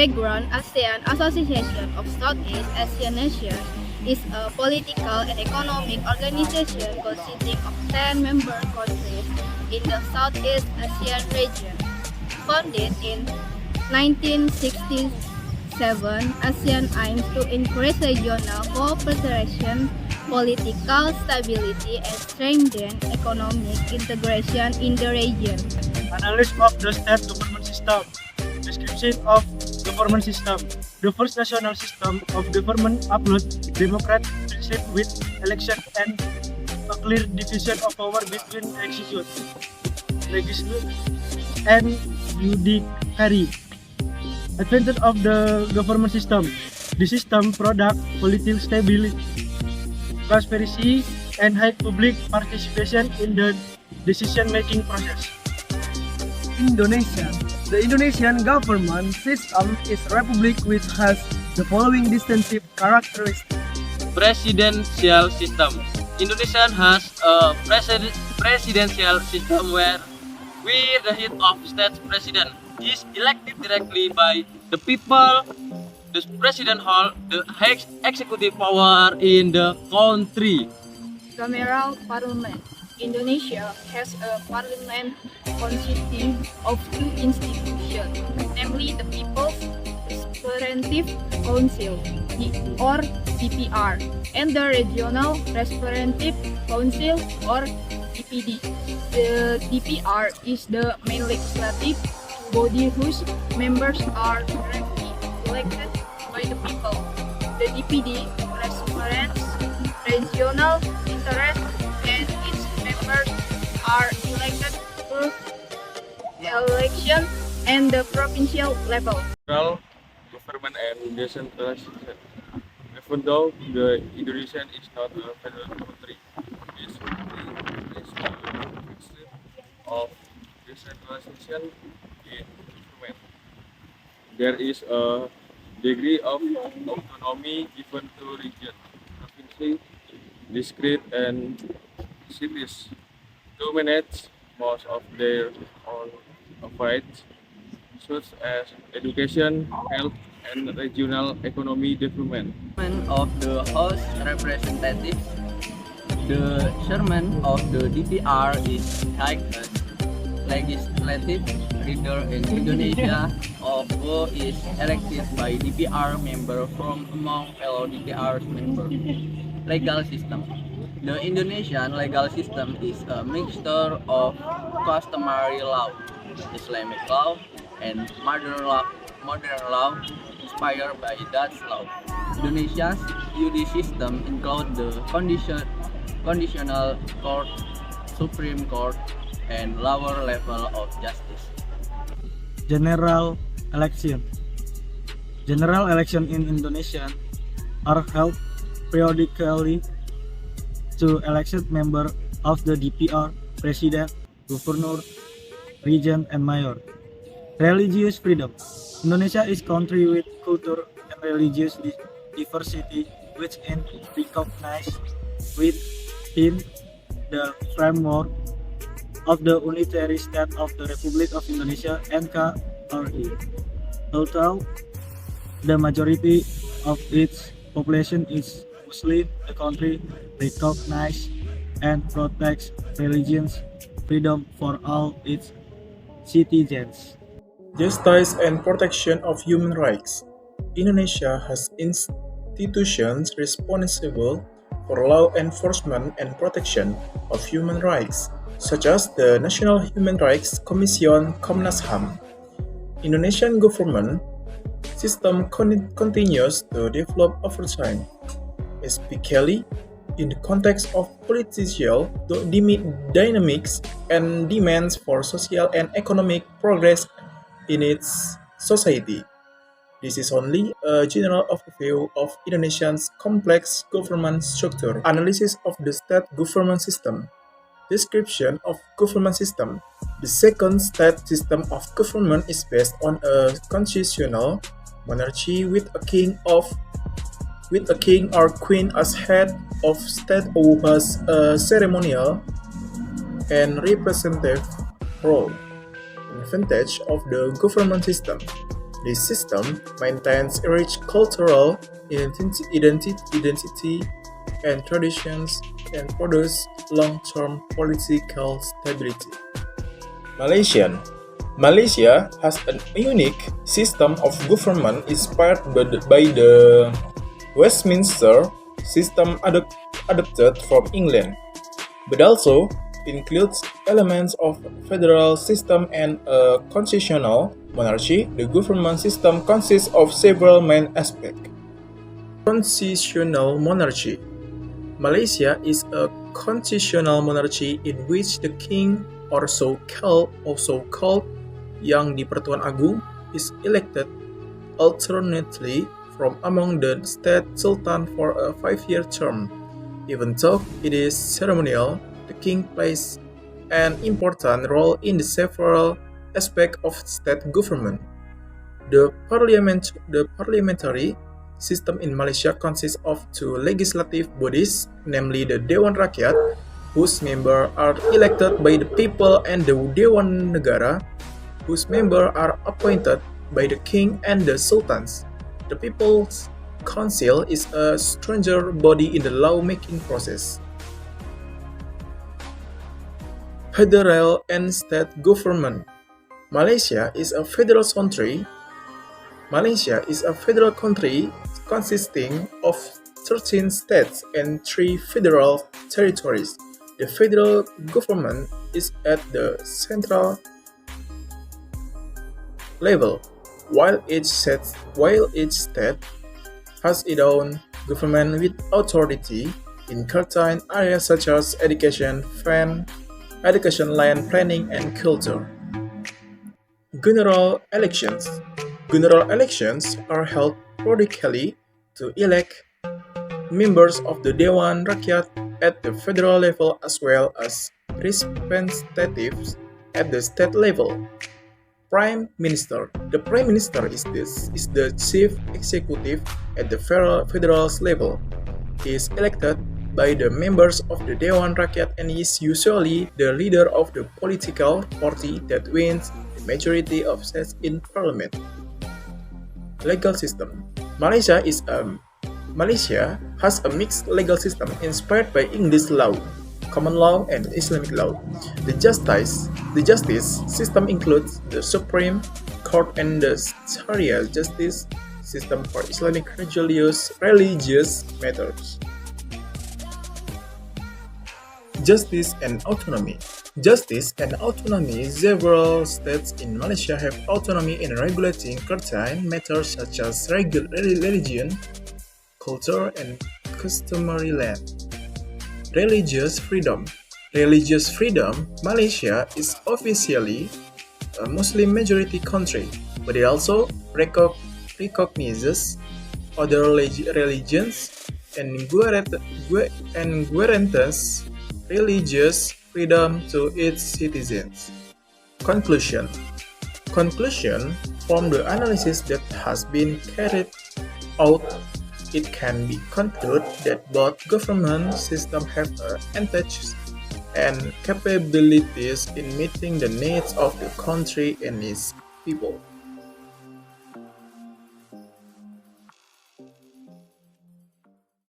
background, ASEAN, Association of Southeast Asian Nations, is a political and economic organization consisting of 10 member countries in the Southeast Asian region. Founded in 1967, ASEAN aims to increase regional cooperation, political stability, and strengthen economic integration in the region. Analysis of the state government system. Description of government system. The first national system of government upload democratic principle with election and a clear division of power between executive, legislative, and judiciary. Advantage of the government system. The system product political stability, prosperity, and high public participation in the decision-making process. Indonesia. The Indonesian government system is a republic which has the following distinctive characteristics. Presidential system. Indonesia has a presidential system where the head of state president is elected directly by the people. The president holds the executive power in the country. Cameral Parliament. Indonesia has a parliament consisting of two institutions, namely the People's Representative Council, or DPR, and the Regional Representative Council, or DPD. The DPR is the main legislative body whose members are directly elected by the people. The DPD represents regional interests and its members are elected through election and the provincial level. Federal government and decentralization. Even though the Indonesia is not a federal country, this country is a mixture of decentralization in government. There is a degree of autonomy given to region, province, district, and cities to manage most of their own affairs, such as education, health, and regional economy development. Of the House Representatives, the chairman of the DPR is highest legislative leader in Indonesia, of who is elected by DPR member from among fellow DPR members. Legal system. The Indonesian legal system is a mixture of customary law, Islamic law, and modern law inspired by Dutch law. Indonesia's judicial system includes the conditional court, Supreme Court, and lower level of justice. General election. General election in Indonesia are held periodically to election member of the DPR, president, governor, regent, and mayor. Religious freedom. Indonesia is a country with culture and religious diversity, which is recognized within the framework of the unitary state of the Republic of Indonesia (NKRI). Although the majority of its population is Muslim, the country recognizes and protects religious freedom for all its citizens. Justice and protection of human rights. Indonesia has institutions responsible for law enforcement and protection of human rights, such as the National Human Rights Commission (Komnas HAM). Indonesian government system continues to develop over time, especially in the context of political dynamics and demands for social and economic progress in its society. This is only a general overview of Indonesia's complex government structure. Analysis of the state government system. Description of government system. The second state system of government is based on a constitutional monarchy with a king or queen as head of state who has a ceremonial and representative role. Advantage of the government system. This system maintains a rich cultural identity and traditions and produce long-term political stability. Malaysia has a unique system of government inspired by the Westminster system adopted from England, but also includes elements of federal system and a constitutional monarchy. The government system consists of several main aspects. Constitutional monarchy. Malaysia is a constitutional monarchy in which the king, or so-called Yang di-Pertuan Agung, is elected alternately from among the state sultan for a 5-year term. Even though it is ceremonial, the king plays an important role in the several aspects of state government. The parliamentary system in Malaysia consists of two legislative bodies, namely the Dewan Rakyat, whose members are elected by the people, and the Dewan Negara, whose members are appointed by the king and the sultans. The People's Council is a stranger body in the law-making process. Federal and state government. Malaysia is a federal country consisting of 13 states and 3 federal territories. The federal government is at the central level, while each state has its own government with authority in certain areas such as education, land planning, and culture. General elections. General elections are held periodically to elect members of the Dewan Rakyat at the federal level as well as representatives at the state level. Prime Minister. The Prime Minister is the chief executive at the federal level. He is elected by the members of the Dewan Rakyat and is usually the leader of the political party that wins the majority of seats in parliament. Legal system. Malaysia has a mixed legal system inspired by English law, common law, and Islamic law. The justice system includes the Supreme Court and the Sharia justice system for Islamic religious matters. Justice and autonomy. Several states in Malaysia have autonomy in regulating certain matters such as religion, culture, and customary land. Religious freedom. Malaysia is officially a Muslim majority country, but it also recognizes other religions and guarantees religious freedom to its citizens. Conclusion from the analysis that has been carried out, it can be concluded that both government systems have advantages and capabilities in meeting the needs of the country and its people.